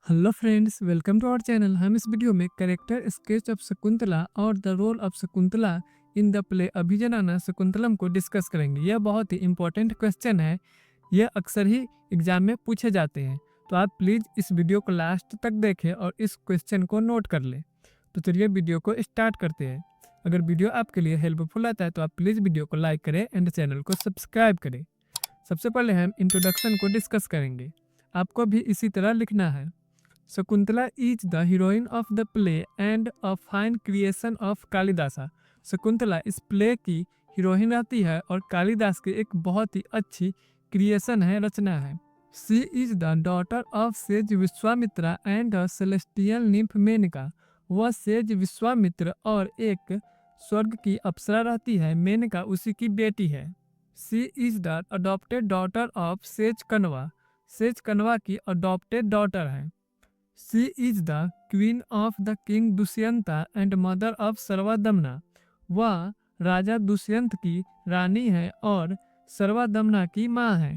Hello friends, welcome to our channel. हम इस video में कैरेक्टर स्केच ऑफ शकुंतला और the role of Shakuntala in the play Abhijnana Shakuntalam को discuss करेंगे। यह बहुत ही इंपॉर्टेंट क्वेश्चन है। यह अक्सर ही एग्जाम में पूछे जाते हैं, तो आप प्लीज़ इस वीडियो को लास्ट तक देखें और इस क्वेश्चन को नोट कर लें। तो चलिए वीडियो को स्टार्ट करते हैं। अगर वीडियो आपके लिए हेल्पफुल आता है तो आप प्लीज़ वीडियो को लाइक करें एंड चैनल को सब्सक्राइब करें। सबसे पहले हम इंट्रोडक्शन को डिस्कस करेंगे। आपको भी इसी तरह लिखना है। Shakuntala is the heroine of the play and a fine creation of Kalidasa. Shakuntala इस प्ले की हीरोइन रहती है और कालिदास की एक बहुत ही अच्छी क्रिएशन है, रचना है। She is the daughter of sage Vishwamitra and a celestial nymph Menaka. वह सेज विश्वामित्र और एक स्वर्ग की अप्सरा रहती है। मेनका उसी की बेटी है। She is the adopted daughter of sage Kanva. Sage Kanva की अडॉप्टेड डॉटर है। She is the queen of the king Dushyanta and mother of Sarvadamana. वह राजा दुष्यंत की रानी है और सर्वादमना की माँ है।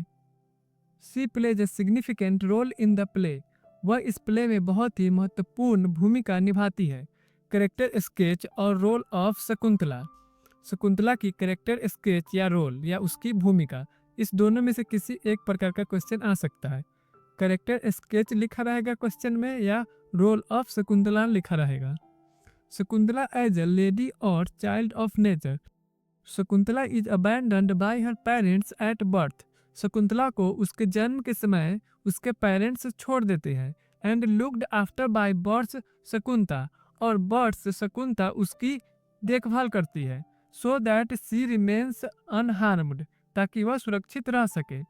She plays a significant role in the play। वह इस प्ले में बहुत ही महत्वपूर्ण भूमिका निभाती है। करेक्टर स्केच और रोल ऑफ शकुंतला। शकुंतला की करेक्टर स्केच या रोल या उसकी भूमिका, इस दोनों में से किसी एक प्रकार का क्वेश्चन आ सकता है। करेक्टर स्केच लिखा रहेगा क्वेश्चन में या रोल ऑफ शकुंतला लिखा रहेगा। शकुंतला एज ए लेडी और child of nature. Shakuntala is abandoned bye her parents at birth. Shakuntala को उसके जन्म के समय उसके पेरेंट्स छोड़ देते हैं। And looked after by birds Shakunta, और बर्ड्स शकुंता उसकी देखभाल करती है। So that she remains unharmed, ताकि वह सुरक्षित रह सके।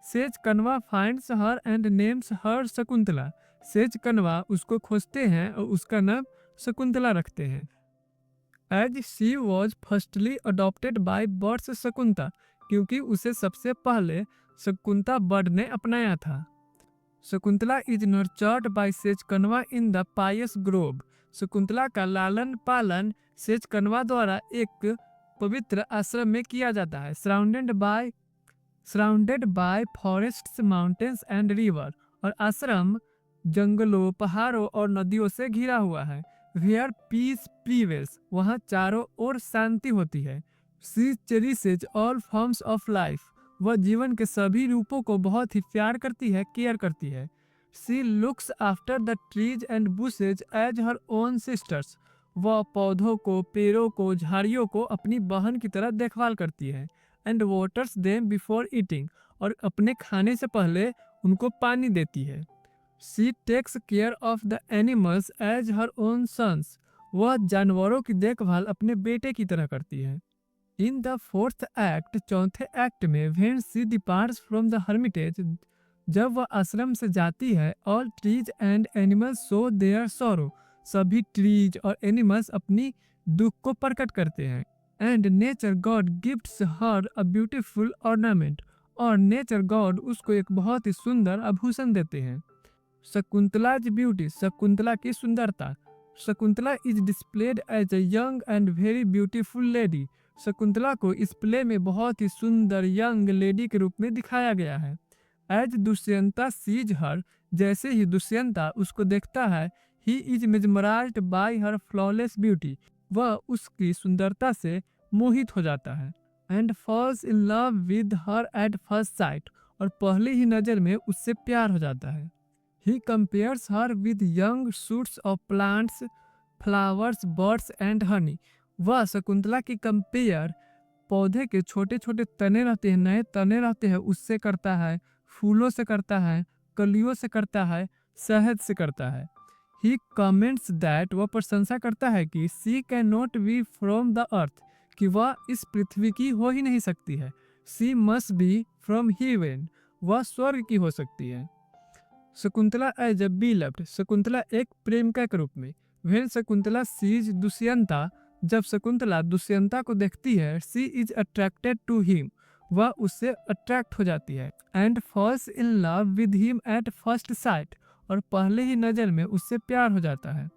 Sage Kanva finds her and names her Shakuntala. Sage Kanva उसको खोजते हैं और उसका नाम शकुंतला रखते हैं। As she was firstly adopted by birds Shakunta, क्योंकि उसे सबसे पहले शकुंता बर्ड ने अपनाया था। Shakuntala is nurtured by sage Kanva in the pious grove. Shakuntala का लालन पालन सेज कनवा द्वारा एक पवित्र आश्रम में किया जाता है। Surrounded by forests mountains and river, और आश्रम जंगलों पहाड़ों और नदियों से घिरा हुआ है। वेयर पीस प्रीवेल्स, वहाँ चारों ओर शांति होती है। सी चेरिशेज ऑल फॉर्म्स ऑफ लाइफ, वह जीवन के सभी रूपों को बहुत ही प्यार करती है, केयर करती है। She looks after the trees and bushes as her own sisters, वह पौधों को, पेड़ों को, झाड़ियों को अपनी बहन की तरह देखभाल करती है। And waters them before eating, और अपने खाने से पहले उनको पानी देती है। She takes care of the animals as her own sons, वह जानवरों की देखभाल अपने बेटे की तरह करती है। इन द फोर्थ एक्ट, चौथे एक्ट में, when she departs from the Hermitage, जब वह आश्रम से जाती है, all trees and animals show their sorrow, सभी ट्रीज और एनिमल्स अपनी दुख को प्रकट करते हैं। And nature God gifts her a beautiful ornament, और नेचर गॉड उसको एक बहुत ही सुंदर आभूषण देते हैं। शकुंतलाज ब्यूटी, शकुंतला की सुंदरता। Shakuntala is displayed as a young and very beautiful lady. Shakuntala को इस प्ले में बहुत ही सुंदर यंग लेडी के रूप में दिखाया गया है। एज दुष्यंता सीज हर, जैसे ही दुष्यंता उसको देखता है, he is mesmerised by her flawless beauty, वह उसकी सुंदरता से मोहित हो जाता है। And falls in love with her at first sight, और पहली ही नज़र में उससे प्यार हो जाता है। He compares her with young shoots of plants, flowers, birds and honey, वह शकुंतला की कंपेयर पौधे के छोटे छोटे तने रहते हैं, नए तने रहते हैं, उससे करता है, फूलों से करता है, कलियों से करता है, शहद से करता है। ही कमेंट्स दैट, वह प्रशंसा करता है कि she can not be from the earth, कि वह इस पृथ्वी की हो ही नहीं सकती है। सी मस्ट बी फ्रॉम हेवन, वह स्वर्ग की हो सकती है। शकुंतला एज अ बीलव्ड, शकुंतला एक प्रेमिका के रूप में। व्हेन शकुंतला सीज दुष्यंता, जब शकुंतला दुष्यंता को देखती है, she is attracted to him, वह उससे अट्रैक्ट हो जाती है। And falls in love with him at first sight, और पहले ही नज़र में उससे प्यार हो जाता है।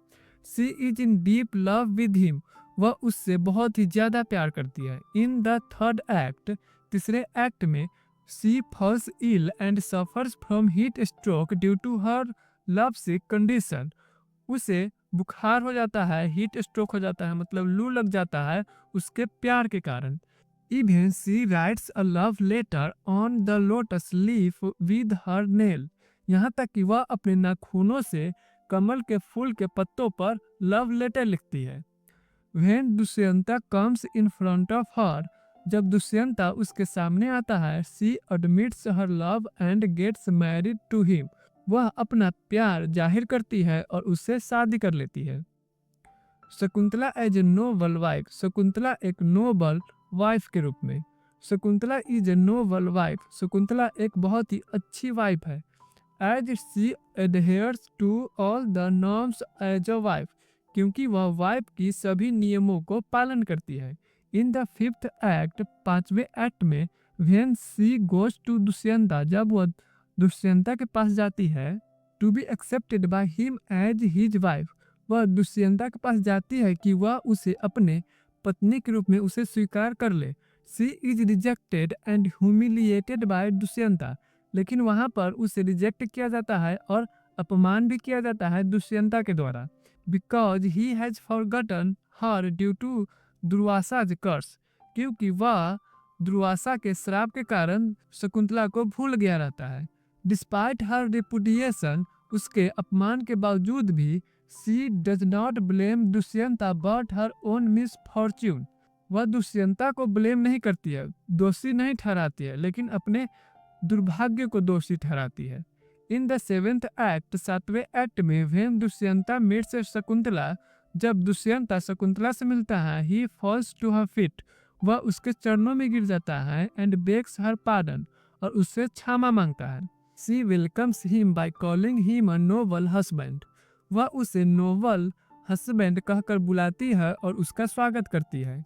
She is in deep love with him, वह उससे बहुत ही ज़्यादा प्यार करती है। इन द थर्ड एक्ट, तीसरे एक्ट में, she falls ill and suffers from heat stroke due to her love sick condition, उसे बुखार हो जाता है, हीट स्ट्रोक हो जाता है, मतलब लू लग जाता है उसके प्यार के कारण। Even she writes a love later on the lotus leaf with her nail, यहाँ तक कि वह अपने नाखूनों से कमल के फूल के पत्तों पर लव लेटर लिखती है। When Dushyanta comes in front of her, जब दुष्यंता उसके सामने आता है, she admits her love and gets married to him, वह अपना प्यार जाहिर करती है और उससे शादी कर लेती है। Shakuntala as a noble wife, Shakuntala एक नोबल वाइफ के रूप में। Shakuntala is a noble wife, Shakuntala एक बहुत ही अच्छी वाइफ है। As she adheres to all the norms as a wife, क्योंकि वह वाइफ की सभी नियमों को पालन करती है। इन द फिफ्थ एक्ट, पांचवें एक्ट में, when she goes to Dushyanta, जब वह दुष्यंता के पास जाती है, to be accepted by him as his wife, वह दुष्यंता के पास जाती है कि वह उसे अपने पत्नी के रूप में उसे स्वीकार कर ले। She is rejected and humiliated by Dushyanta, लेकिन वहां पर उसे रिजेक्ट किया जाता है और अपमान भी किया जाता है दुष्यंता के द्वारा। Because he has forgotten her due to Durvasa's curse, क्योंकि वह दुर्वासा के श्राप के कारण शकुंतला को भूल गया रहता है। डिस्पाइट हर रिपुडिएशन, उसके अपमान के बावजूद भी, she does not blame Dushyanta but her own misfortune, वह दुष्यंता को ब्लेम नहीं करती है, दोषी नहीं ठहराती है, लेकिन अपने दुर्भाग्य को दोषी ठहराती है। इन द सेवेंथ एक्ट, सातवें एक्ट में, व्हेन दुष्यंता मीट्स शकुंतला, जब दुष्यंता शकुंतला से मिलता है, ही फॉल्स टू हर फीट, वह उसके चरणों में गिर जाता है, एंड बेग्स हर पार्डन, और उससे क्षमा मांगता है। She welcomes him by calling him a Nobel husband, वह उसे नोबल हस्बैंड कहकर बुलाती है और उसका स्वागत करती है।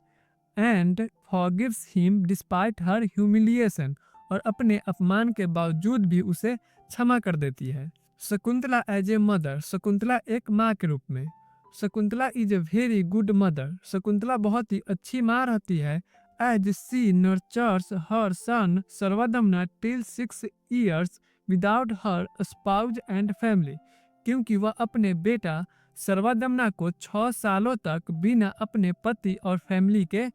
And forgives him despite her humiliation, और अपने अपमान के बावजूद भी उसे क्षमा कर देती है। Shakuntala as a mother, Shakuntala एक माँ के रूप में। Shakuntala is a very good mother, Shakuntala बहुत ही अच्छी माँ रहती है। As she nurtures her son Sarvadamana till 6 years without her spouse and family, क्योंकि वह अपने बेटा सर्वदमना को 6 सालों तक बिना अपने पति और फैमिली के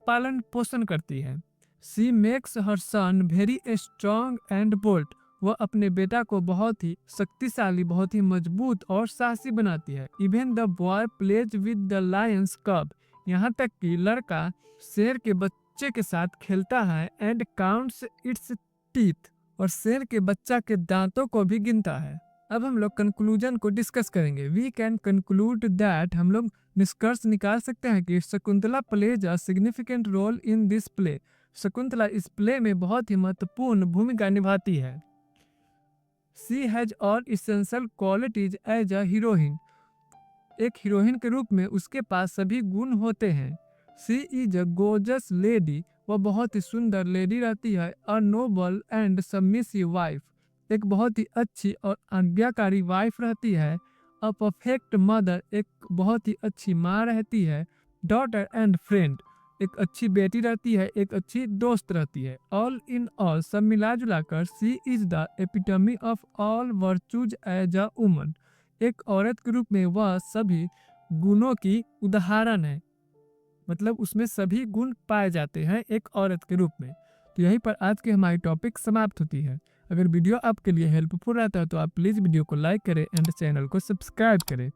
पालन पोषण करती है। She makes her son very strong and bold, वह अपने बेटा को बहुत ही शक्तिशाली, बहुत ही मजबूत और साहसी बनाती है। Even the boy plays with the lions cub, यहाँ तक कि लड़का शेर के बच्चे के साथ खेलता है। एंड काउंट्स इट्स टीथ, और शेर के बच्चा के दांतों को भी गिनता है। अब हम लोग कंक्लूजन को डिस्कस करेंगे। वी कैन कंक्लूड दैट, हम लोग निष्कर्ष निकाल सकते हैं कि Shakuntala plays a significant role in this play, Shakuntala इस प्ले में बहुत ही महत्वपूर्ण भूमिका निभाती है। She has all essential qualities as a heroine, एक हीरोइन के रूप में उसके पास सभी गुण होते हैं। She is a gorgeous lady, वह बहुत ही सुंदर लेडी रहती है। A noble and submissive wife, एक बहुत ही अच्छी और आज्ञाकारी वाइफ रहती है। अ परफेक्ट मदर, एक बहुत ही अच्छी माँ रहती है। डॉटर एंड फ्रेंड, एक अच्छी बेटी रहती है, एक अच्छी दोस्त रहती है। ऑल इन ऑल, सब मिला जुला कर, she is the epitome of all virtues as a woman, एक औरत के रूप में वह सभी गुणों की उदाहरण है, मतलब उसमें सभी गुण पाए जाते हैं एक औरत के रूप में। तो यहीं पर आज की हमारी टॉपिक समाप्त होती है। अगर वीडियो आपके लिए हेल्पफुल रहता है तो आप प्लीज़ वीडियो को लाइक करें एंड चैनल को सब्सक्राइब करें।